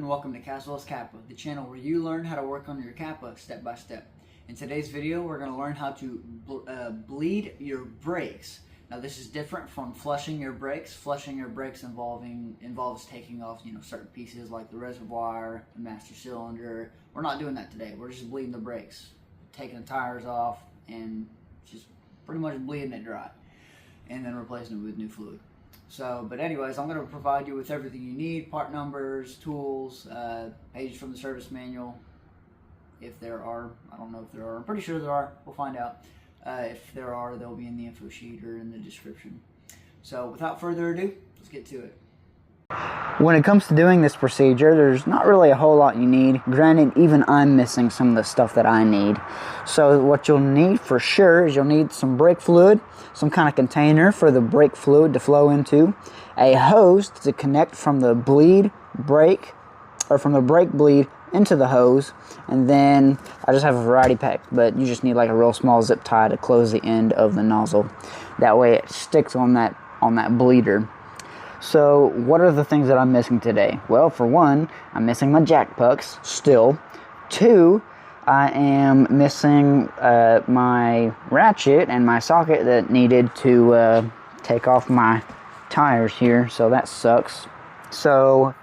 and welcome to Kaswell's Kappa, the channel where you learn how to work on your Kappa step by step. In today's video, we're going to learn how to bleed your brakes. Now this is different from flushing your brakes. Flushing your brakes involves taking off, certain pieces like the reservoir, the master cylinder. We're not doing that today. We're just bleeding the brakes, taking the tires off and just pretty much bleeding it dry, and then replacing it with new fluid. But anyways, I'm going to provide you with everything you need: part numbers, tools, pages from the service manual, if there are. I don't know if there are. I'm pretty sure there are. We'll find out. If there are, they'll be in the info sheet or in the description. So without further ado, let's get to it. When it comes to doing this procedure, there's not really a whole lot you need. Granted, even I'm missing some of the stuff that I need. So what you'll need for sure is you'll need some brake fluid, some kind of container for the brake fluid to flow into, a hose to connect from the brake bleed into the hose, and then I just have a variety pack, but you just need like a real small zip tie to close the end of the nozzle. That way it sticks on that bleeder. So what are the things that I'm missing today? Well, for one, I'm missing my jack pucks still. Two, I am missing my ratchet and my socket that needed to take off my tires here, so that sucks. So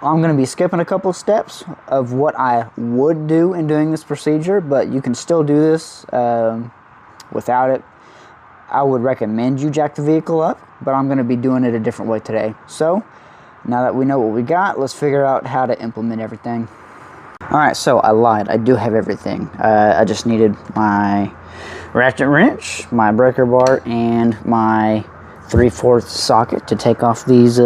I'm going to be skipping a couple steps of what I would do in doing this procedure, but you can still do this without it. I would recommend you jack the vehicle up, but I'm going to be doing it a different way today. So now that we know what we got, let's figure out how to implement everything. Alright, so I lied. I do have everything. I just needed my ratchet wrench, my breaker bar, and my 3/4 socket to take off these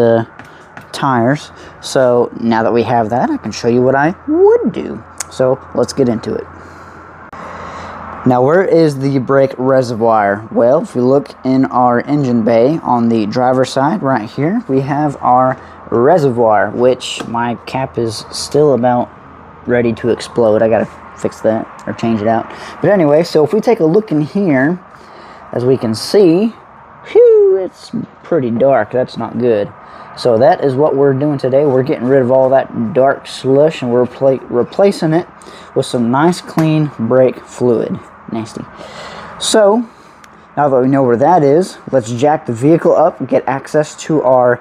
tires. So now that we have that, I can show you what I would do. So let's get into it. Now, where is the brake reservoir? Well, if we look in our engine bay on the driver's side right here, we have our reservoir, which my cap is still about ready to explode. I gotta fix that or change it out. But anyway, so if we take a look in here, as we can see, whew, it's pretty dark. That's not good. So that is what we're doing today. We're getting rid of all that dark slush and we're replacing it with some nice clean brake fluid. Nasty. So now that we know where that is, let's jack the vehicle up and get access to our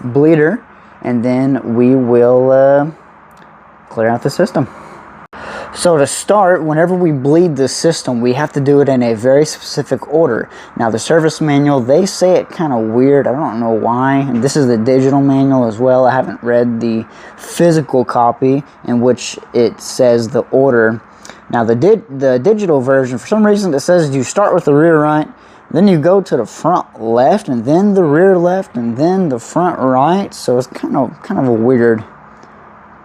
bleeder, and then we will clear out the system. So to start, whenever we bleed the system, we have to do it in a very specific order. Now the service manual, they say it kind of weird. I don't know why. And this is the digital manual as well. I haven't read the physical copy in which it says the order. Now the digital version, for some reason, it says you start with the rear right, then you go to the front left, and then the rear left, and then the front right. So it's kind of a weird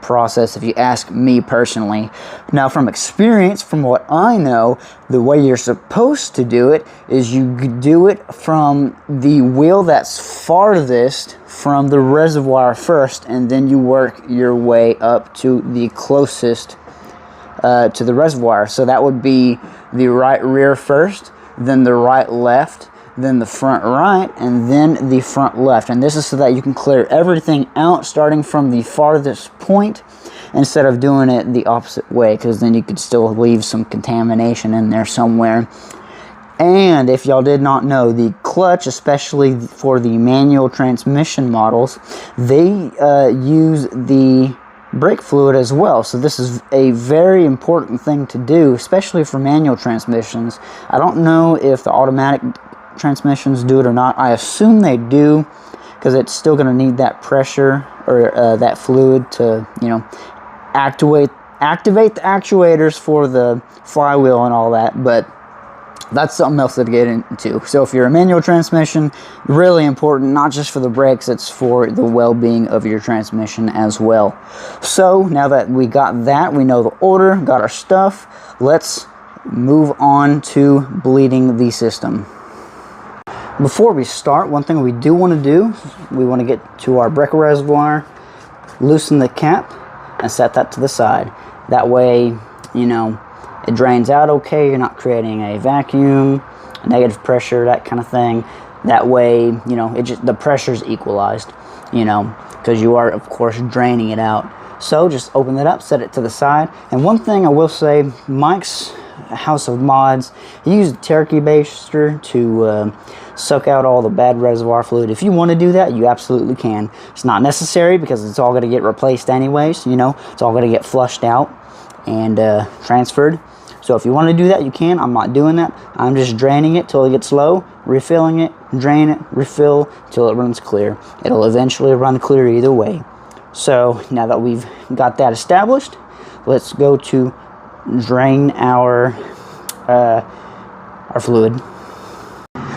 process if you ask me personally. Now from experience, from what I know, the way you're supposed to do it is you do it from the wheel that's farthest from the reservoir first, and then you work your way up to the closest to the reservoir. So that would be the right rear first, then the right left, then the front right, and then the front left. And this is so that you can clear everything out starting from the farthest point instead of doing it the opposite way, because then you could still leave some contamination in there somewhere. And if y'all did not know, the clutch, especially for the manual transmission models, they use the brake fluid as well. So this is a very important thing to do, especially for manual transmissions. I don't know if the automatic transmissions do it or not. I assume they do, because it's still going to need that pressure or that fluid to, activate the actuators for the flywheel and all that. But that's something else to get into. So if you're a manual transmission, really important, not just for the brakes, it's for the well-being of your transmission as well. So now that we got that, we know the order, got our stuff, let's move on to bleeding the system. Before we start, one thing we do want to do, we want to get to our brake reservoir, loosen the cap, and set that to the side. That way, it drains out okay, you're not creating a vacuum, negative pressure, that kind of thing. That way, the pressure's equalized. because you are, of course, draining it out. So just open it up, set it to the side. And one thing I will say, Mike's House of Mods, he used a turkey baster to suck out all the bad reservoir fluid. If you want to do that, you absolutely can. It's not necessary because it's all going to get replaced anyways, you know. It's all going to get flushed out and transferred. So if you want to do that, you can. I'm not doing that. I'm just draining it till it gets low, refilling it, drain it, refill till it runs clear. It'll eventually run clear either way. So now that we've got that established, let's go to drain our fluid.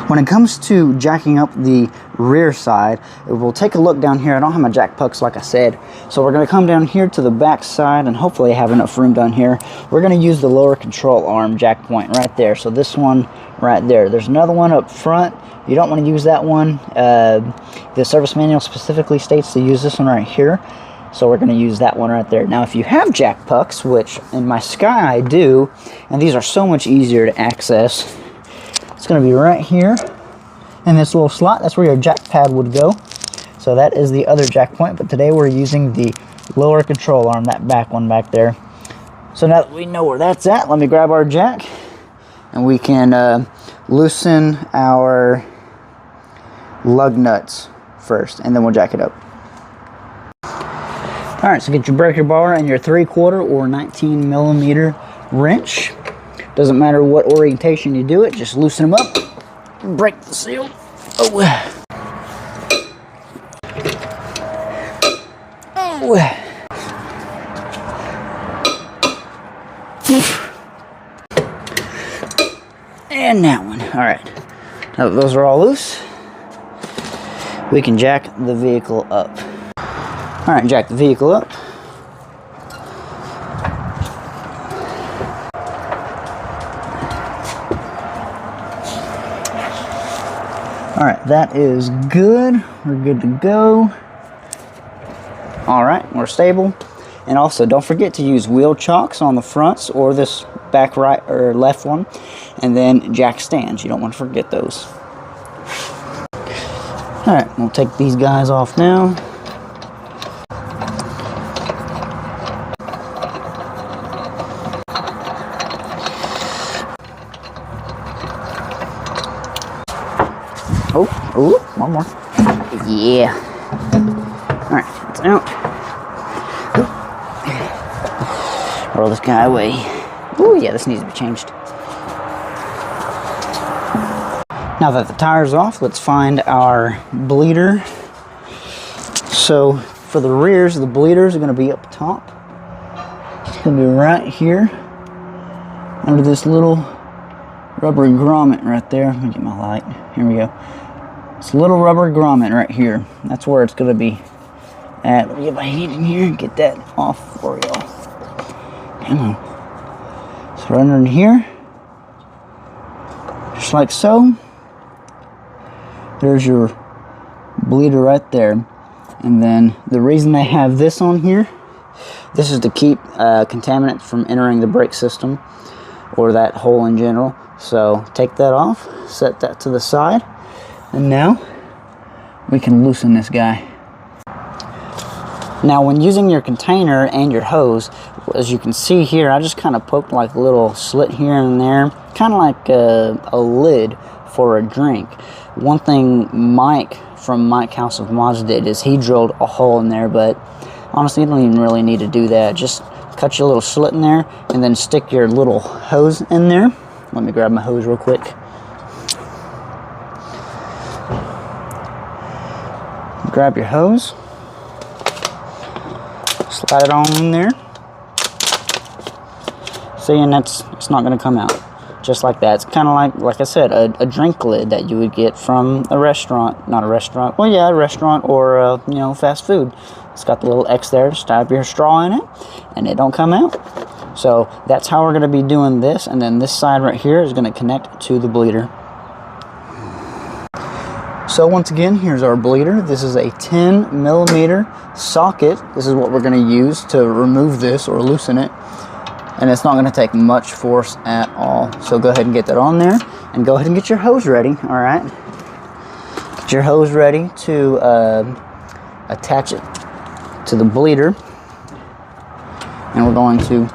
When it comes to jacking up the rear side, we'll take a look down here. I don't have my jack pucks like I said, so we're going to come down here to the back side, and hopefully I have enough room down here. We're going to use the lower control arm jack point right there. So this one right there. There's another one up front. You don't want to use that one. The service manual specifically states to use this one right here. So we're going to use that one right there. Now if you have jack pucks, which in my Sky I do, and these are so much easier to access, it's going to be right here in this little slot. That's where your jack pad would go. So that is the other jack point, but today we're using the lower control arm, that back one back there. So now that we know where that's at, let me grab our jack and we can loosen our lug nuts first, and then we'll jack it up. Alright, so get your breaker bar and your 3/4 or 19 millimeter wrench. Doesn't matter what orientation you do it, just loosen them up, break the seal. Oh. And that one. Alright, now that those are all loose, we can jack the vehicle up. Alright, jack the vehicle up. Alright, that is good. We're good to go. Alright, we're stable. And also, don't forget to use wheel chocks on the fronts or this back right or left one. And then jack stands. You don't want to forget those. Alright, we'll take these guys off now. Oh, one more. Yeah. Alright, it's out. Roll this guy away. Oh, yeah, this needs to be changed. Now that the tire's off, let's find our bleeder. So, for the rears, the bleeders are going to be up top. It's going to be right here. Under this little rubber grommet right there. Let me get my light. Here we go. It's a little rubber grommet right here. That's where it's going to be at. Let me get my hand in here and get that off for y'all. Come on. So right under here, just like so. There's your bleeder right there. And then the reason I have this on here, this is to keep contaminants from entering the brake system or that hole in general. So take that off, set that to the side, and now we can loosen this guy. Now when using your container and your hose, as you can see here, I just kind of poked like a little slit here and there, kind of like a lid for a drink. One thing Mike from Mike's House of Mods did is he drilled a hole in there, but honestly you don't even really need to do that. Just cut your little slit in there and then stick your little hose in there. Let me grab my hose real quick. Grab your hose, slide it on in there. See, and it's not going to come out just like that. It's kind of like I said, a drink lid that you would get from a restaurant. Not a restaurant, well yeah, a restaurant or you know, fast food. It's got the little X there to stab your straw in it, and it don't come out. So that's how we're going to be doing this, and then this side right here is going to connect to the bleeder. So once again, here's our bleeder. This is a 10 millimeter socket. This is what we're going to use to remove this or loosen it. And it's not going to take much force at all. So go ahead and get that on there, and go ahead and get your hose ready. All right, get your hose ready to attach it to the bleeder, and we're going to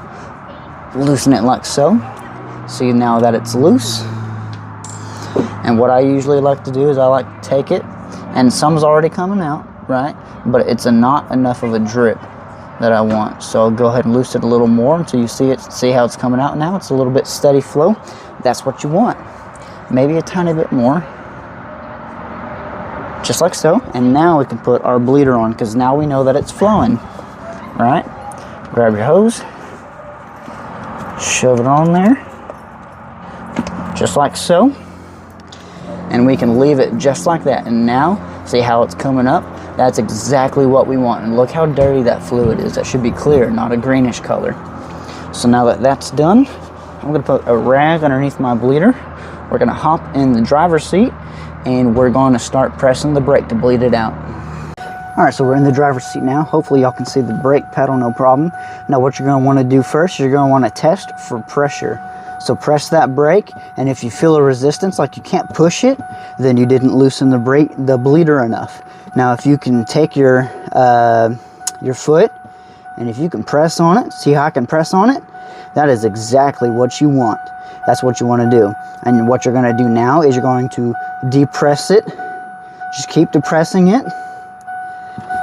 loosen it like so. See now that it's loose. And what I usually like to do is I like to take it, and some's already coming out, right? But it's not enough of a drip that I want. So I'll go ahead and loosen it a little more until you see it, see how it's coming out now. It's a little bit steady flow. That's what you want. Maybe a tiny bit more. Just like so. And now we can put our bleeder on, because now we know that it's flowing. All right? Grab your hose. Shove it on there. Just like so. And we can leave it just like that. And now, see how it's coming up? That's exactly what we want. And look how dirty that fluid is. That should be clear, not a greenish color. So now that that's done, I'm going to put a rag underneath my bleeder. We're going to hop in the driver's seat, and we're going to start pressing the brake to bleed it out. All right, so we're in the driver's seat now. Hopefully y'all can see the brake pedal, no problem. Now what you're going to want to do first, you're going to want to test for pressure. So press that brake, and if you feel a resistance, like you can't push it, then you didn't loosen the bleeder enough. Now if you can take your foot, and if you can press on it, see how I can press on it? That is exactly what you want. That's what you want to do. And what you're going to do now is you're going to depress it. Just keep depressing it,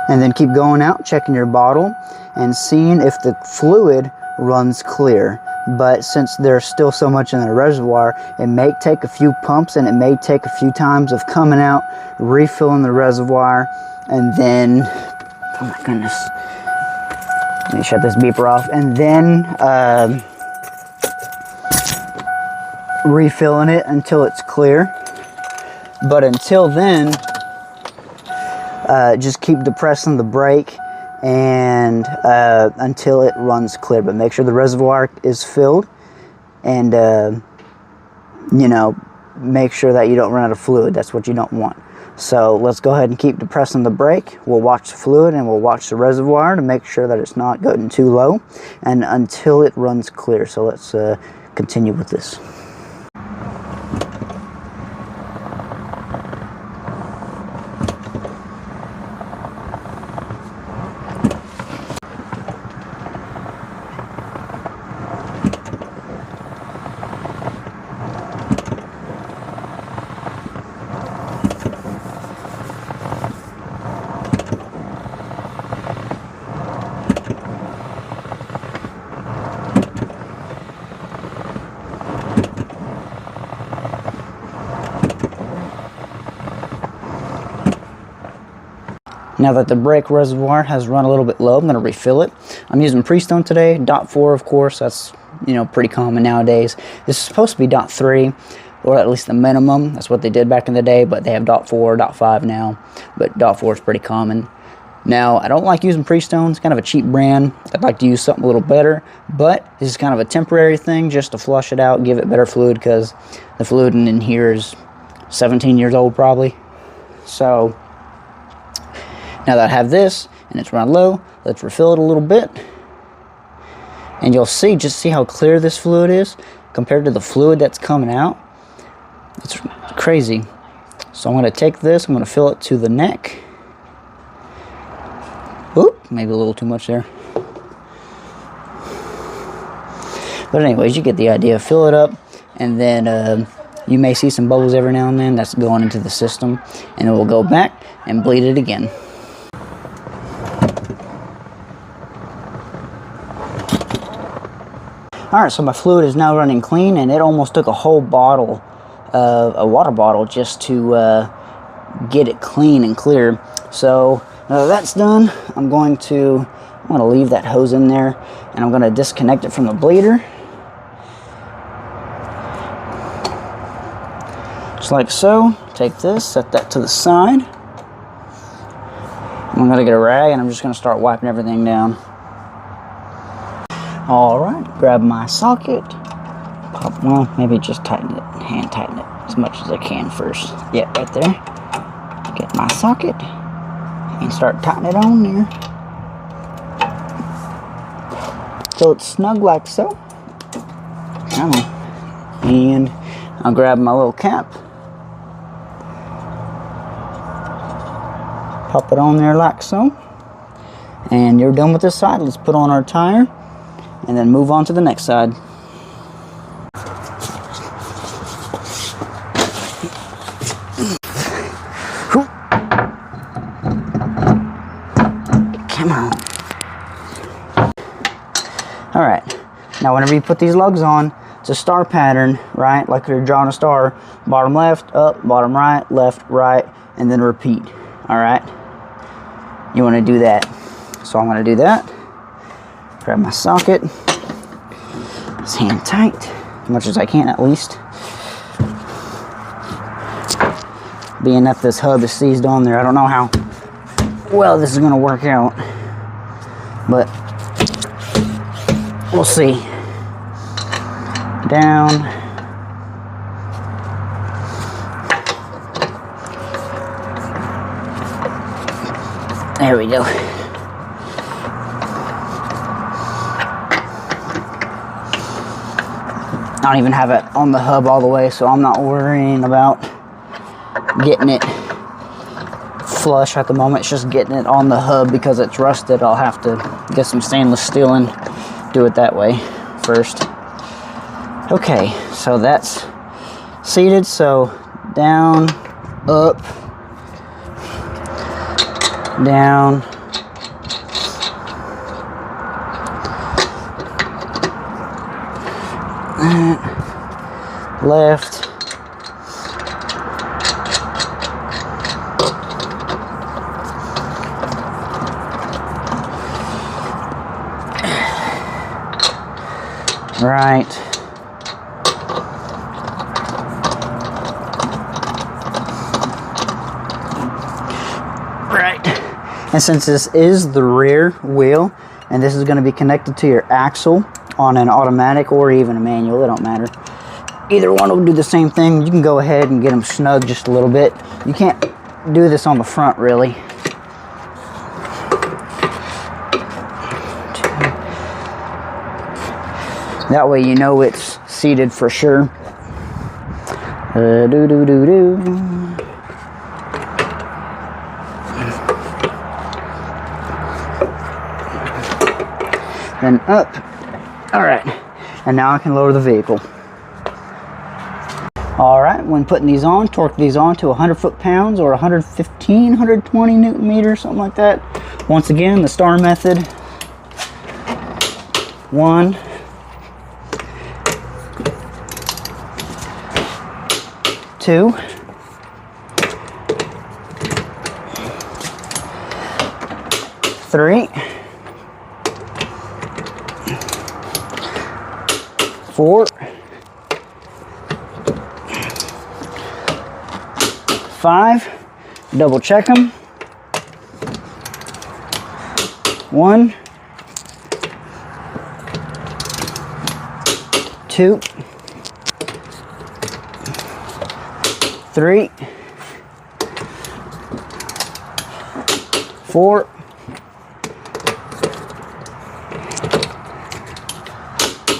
and then keep going out, checking your bottle, and seeing if the fluid runs clear. But since there's still so much in the reservoir, it may take a few pumps, and it may take a few times of coming out, refilling the reservoir, and then, oh my goodness, let me shut this beeper off, and then refilling it until it's clear. But until then, just keep depressing the brake and until it runs clear. But make sure the reservoir is filled, and you know, make sure that you don't run out of fluid. That's what you don't want. So let's go ahead and keep depressing the brake. We'll watch the fluid, and we'll watch the reservoir to make sure that it's not getting too low, and until it runs clear. So let's continue with this. Now that the brake reservoir has run a little bit low, I'm going to refill it. I'm using Freestone today, .4 of course. That's, you know, pretty common nowadays. This is supposed to be .3, or at least the minimum. That's what they did back in the day, but they have .4, .5 now. But .4 is pretty common. Now, I don't like using Freestone. It's kind of a cheap brand. I'd like to use something a little better, but this is kind of a temporary thing just to flush it out, give it better fluid, because the fluid in here is 17 years old probably. So now that I have this and it's run low, let's refill it a little bit. And you'll see, just see how clear this fluid is compared to the fluid that's coming out. It's crazy. So I'm going to take this, I'm going to fill it to the neck. Oop, maybe a little too much there. But anyways, you get the idea. Fill it up, and then you may see some bubbles every now and then. That's going into the system, and it will go back and bleed it again. Alright, so my fluid is now running clean, and it almost took a whole bottle, a water bottle, just to get it clean and clear. So now that that's done, I'm going to leave that hose in there, and I'm going to disconnect it from the bleeder. Just like so. Take this, set that to the side. I'm going to get a rag, and I'm just going to start wiping everything down. Alright, grab my socket, pop, well, maybe just tighten it, hand tighten it as much as I can first. Yeah, right there. Get my socket, and start tightening it on there. So it's snug like so. Come on. And I'll grab my little cap. Pop it on there like so. And you're done with this side. Let's put on our tire and then move on to the next side. Come on. Alright, now whenever you put these lugs on, it's a star pattern, right? Like you're drawing a star. Bottom left, up, bottom right, left, right, and then repeat. Alright? You want to do that. So I'm going to do that. Grab my socket. Just hand tight, as much as I can at least. Being that this hub is seized on there, I don't know how well this is going to work out. But we'll see. Down. There we go. I don't even have it on the hub all the way, so I'm not worrying about getting it flush at the moment. It's just getting it on the hub because it's rusted. I'll have to get some stainless steel and do it that way first. Okay, so that's seated. So down, up, down, left, right, right. And since this is the rear wheel and this is going to be connected to your axle on an automatic or even a manual, it don't matter. Either one will do the same thing. You can go ahead and get them snug just a little bit. You can't do this on the front really. That way you know it's seated for sure. Then up. Alright. And now I can lower the vehicle. Alright, when putting these on, torque these on to 100 foot-pounds or 115, 120 newton meters, something like that. Once again, the star method. 1, 2, 3, 4, 5, double check them. 1, 2, 3, 4,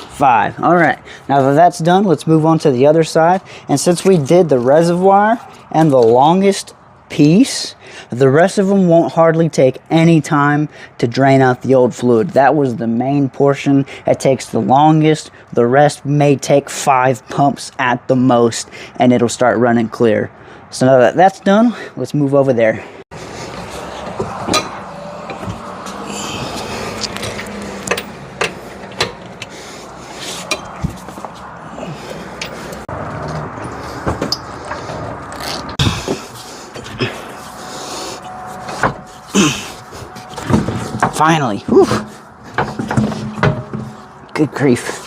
5. All right, now that that's done, let's move on to the other side. And since we did the reservoir and the longest piece, the rest of them won't hardly take any time to drain out the old fluid. That was the main portion. It takes the longest. The rest may take 5 pumps at the most, and it'll start running clear. So now that that's done, let's move over there. Finally. Whew. Good grief.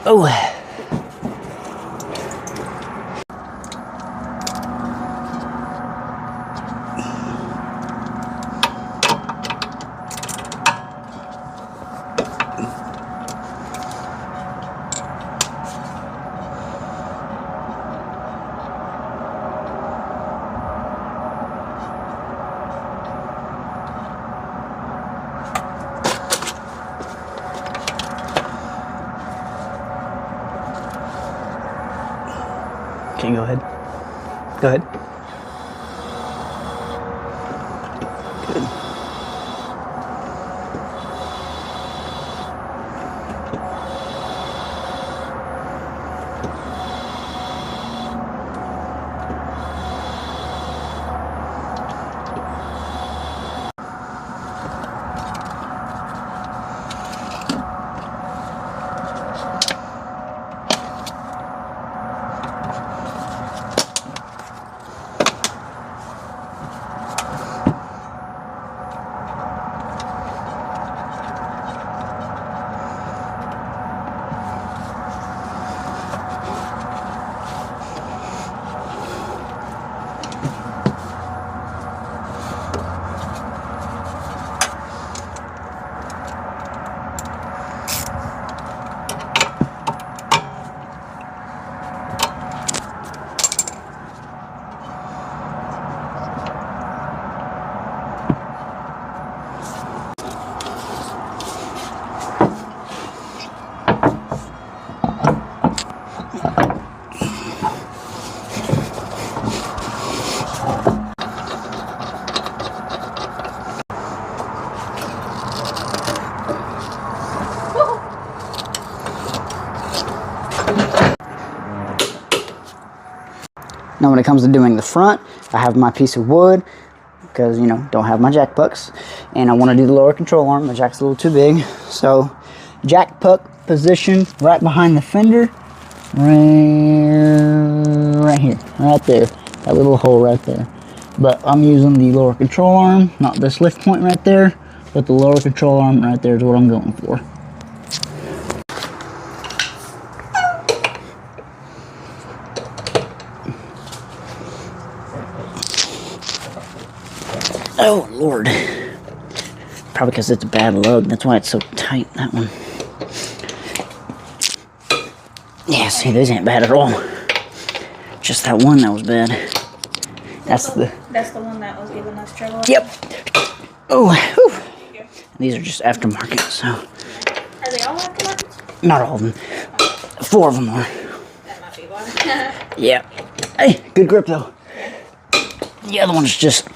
Oh. Okay, go ahead. Go ahead. Good. Now when it comes to doing the front, I have my piece of wood, because, you know, don't have my jack pucks, and I want to do the lower control arm. My jack's a little too big, so jack puck position right behind the fender, right here, right there, that little hole right there. But I'm using the lower control arm, not this lift point right there, but the lower control arm right there is what I'm going for. Oh, Lord. Probably because it's a bad lug. That's why it's so tight, that one. Yeah, see, these ain't bad at all. Just that one that was bad. That's the one that was giving us trouble? Yep. Oh, whew. These are just aftermarket, so. Are they all aftermarkets? Not all of them. 4 of them are. That might be one. Yeah. Hey, good grip, though. The other one's just...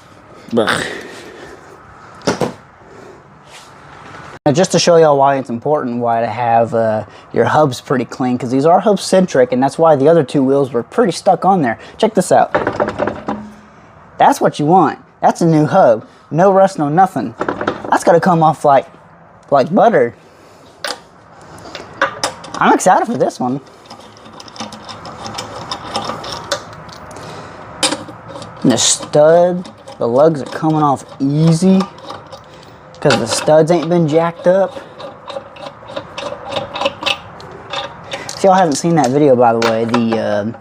Ugh. Now, just to show y'all why it's important, why to have your hubs pretty clean, because these are hub centric, and that's why the other 2 wheels were pretty stuck on there. Check this out. That's what you want. That's a new hub. No rust, no nothing. That's gotta come off like butter. I'm excited for this one. And the stud, the lugs are coming off easy because the studs ain't been jacked up. If y'all haven't seen that video, by the way, the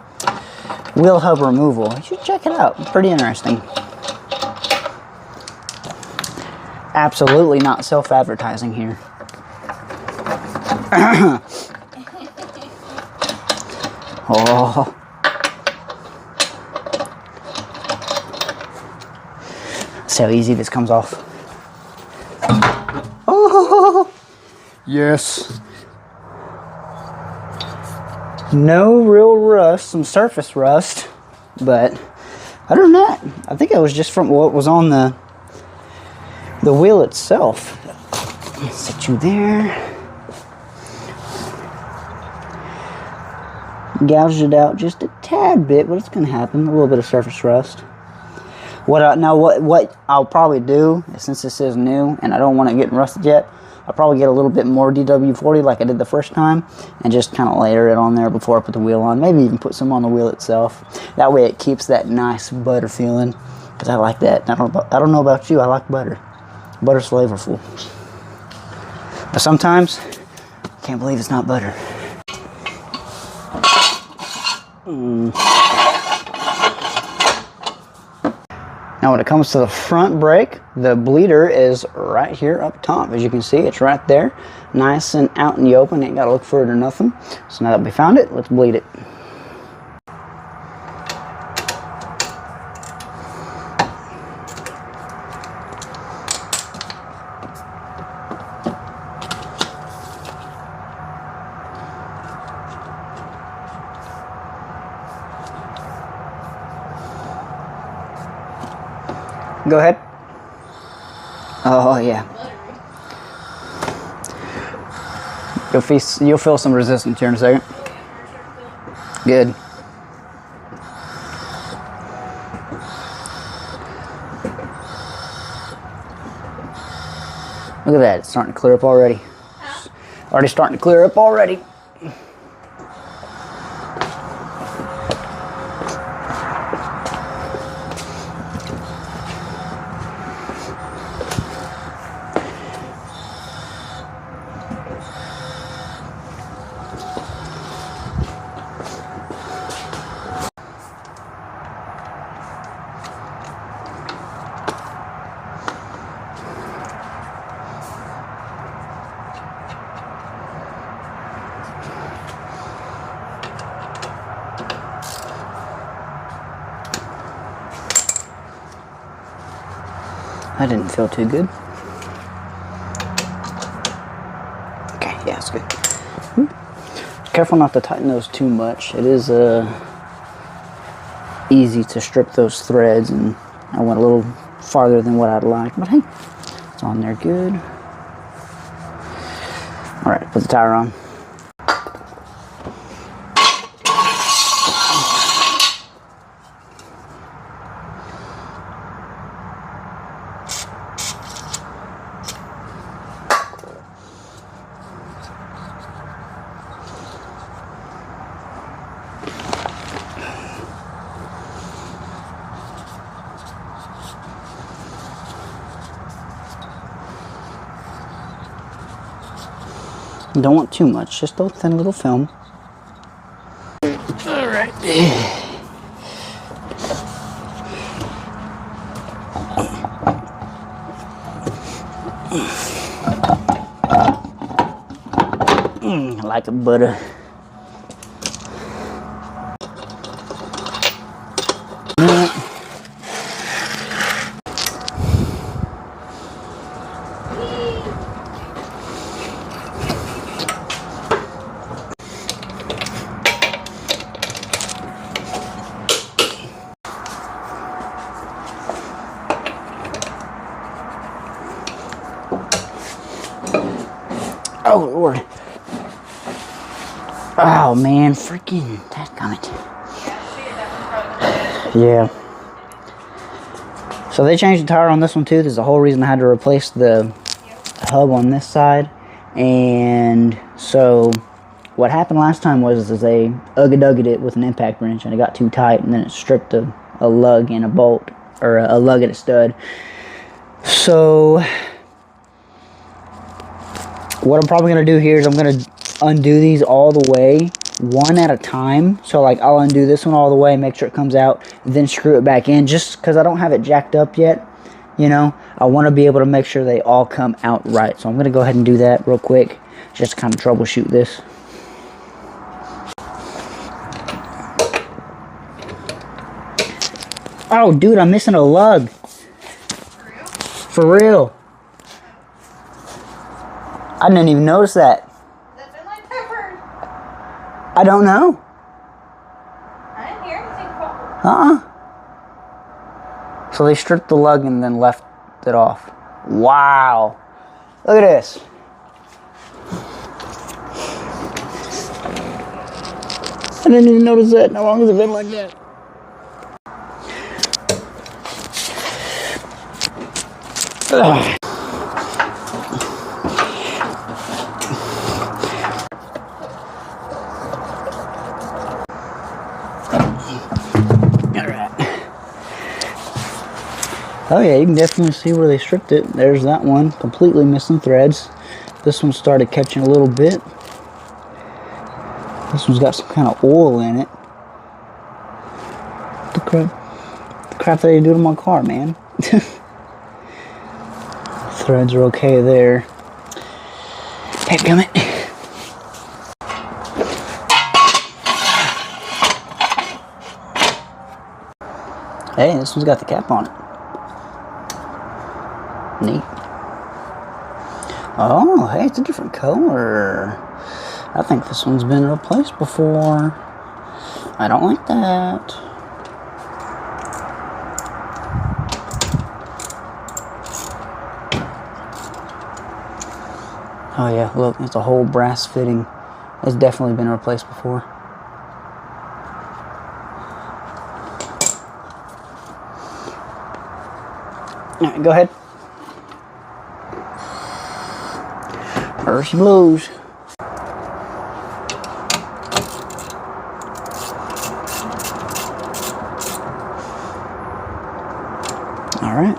wheel hub removal, you should check it out. Pretty interesting. Absolutely not self-advertising here. Oh. See how easy this comes off. Oh, yes. No real rust, some surface rust, but other than that, I think it was just from what was on the wheel itself. Set you there. Gouged it out just a tad bit, but it's going to happen. A little bit of surface rust. What I'll probably do, since this is new and I don't want it getting rusted yet, I'll probably get a little bit more DW40 like I did the first time and just kind of layer it on there before I put the wheel on. Maybe even put some on the wheel itself. That way it keeps that nice butter feeling, because I like that. I don't know about you, I like butter. Butter's flavorful. But sometimes, I can't believe it's not butter. Now when it comes to the front brake, the bleeder is right here up top. As you can see, it's right there. Nice and out in the open, ain't gotta look for it or nothing. So now that we found it, let's bleed it. Go ahead. Oh, yeah. You'll feel some resistance here in a second. Good. Look at that. It's starting to clear up already. Already starting to clear up already. That didn't feel too good. Okay, yeah, it's good. Careful not to tighten those too much. It is easy to strip those threads, and I went a little farther than what I'd like, but hey, it's on there good. All right, put the tire on. You don't want too much, just a thin little film. All right. I like the butter. Oh Lord. Oh man, freaking dadgummit. Yeah. So they changed the tire on this one too. There's the whole reason I had to replace the hub on this side. And so what happened last time was they ugga-dugged it with an impact wrench and it got too tight, and then it stripped a lug and a bolt, or a lug and a stud. So what I'm probably going to do here is I'm going to undo these all the way, one at a time. So like I'll undo this one all the way, make sure it comes out, then screw it back in, just because I don't have it jacked up yet. You know, I want to be able to make sure they all come out right. So I'm going to go ahead and do that real quick, just to kind of troubleshoot this. Oh dude, I'm missing a lug. For real. I didn't even notice that. Has that been like peppered? I don't know. I didn't hear anything cold. So they stripped the lug and then left it off. Wow. Look at this. I didn't even notice that. How long has it been like that? Ugh. Oh yeah, you can definitely see where they stripped it. There's that one, completely missing threads. This one started catching a little bit. This one's got some kind of oil in it. The crap that they do to my car, man. Threads are okay there. Hey, gummit. Hey, this one's got the cap on it. Neat. Oh, hey, it's a different color. I think this one's been replaced before. I don't like that. Oh yeah, look, it's a whole brass fitting. It's definitely been replaced before. All right, go ahead. There she blows. Alright.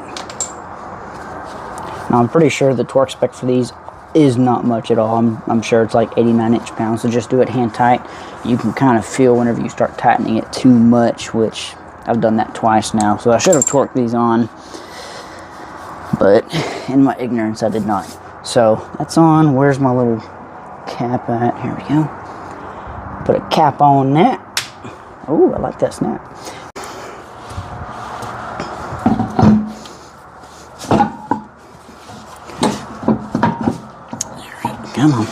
Now I'm pretty sure the torque spec for these is not much at all. I'm sure it's like 89 inch-pounds, so just do it hand tight. You can kind of feel whenever you start tightening it too much, which I've done that twice now. So I should have torqued these on, but in my ignorance I did not. So that's on. Where's my little cap at? Here we go. Put a cap on that. Oh, I like that snap. Come on.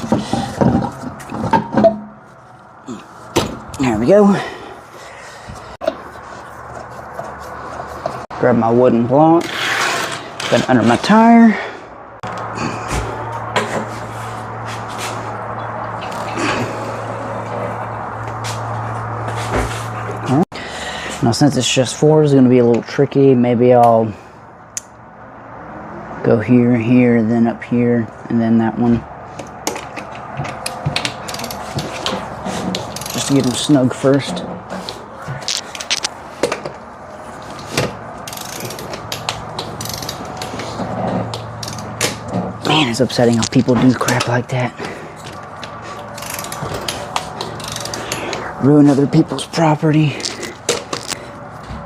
There we go. Grab my wooden block. Put it under my tire. Now since it's just 4, it's going to be a little tricky. Maybe I'll go here, here, then up here, and then that one. Just to get them snug first. Man, it's upsetting how people do crap like that. ruin other people's property,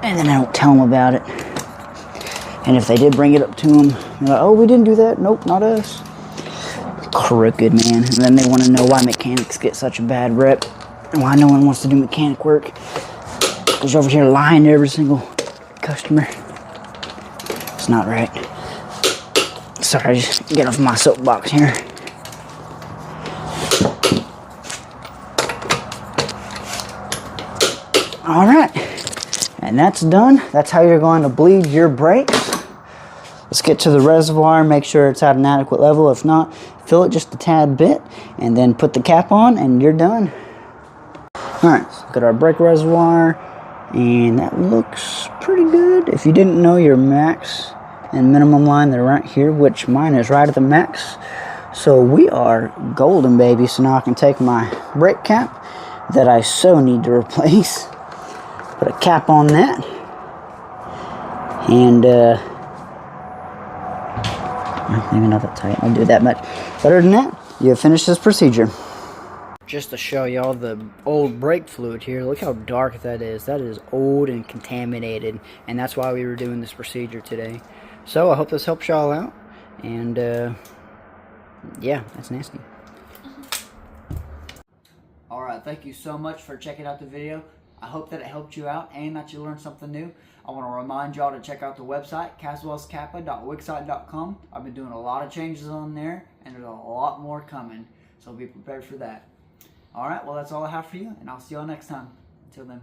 and then I don't tell them about it. And if they did bring it up to them, they're like, oh, we didn't do that. Nope, not us. Crooked, man. And then they want to know why mechanics get such a bad rep and why no one wants to do mechanic work. Because you're over here lying to every single customer. It's not right. Sorry, just get off my soapbox here. Alright, and that's done. That's how you're going to bleed your brakes. Let's get to the reservoir, make sure it's at an adequate level. If not, fill it just a tad bit, and then put the cap on, and you're done. Alright, let's look at our brake reservoir, and that looks pretty good. If you didn't know your max and minimum line, they're right here, which mine is right at the max. So we are golden, baby. So now I can take my brake cap that I so need to replace, put a cap on that, and maybe not that tight, I'll do that much. Other than that, you have finished this procedure. Just to show y'all the old brake fluid here, look how dark that is. That is old and contaminated, and that's why we were doing this procedure today. So I hope this helps y'all out, and yeah, that's nasty. Alright, thank you so much for checking out the video. I hope that it helped you out and that you learned something new. I want to remind y'all to check out the website, kaswellskappa.wixsite.com. I've been doing a lot of changes on there, and there's a lot more coming, so be prepared for that. Alright, well that's all I have for you, and I'll see y'all next time. Until then.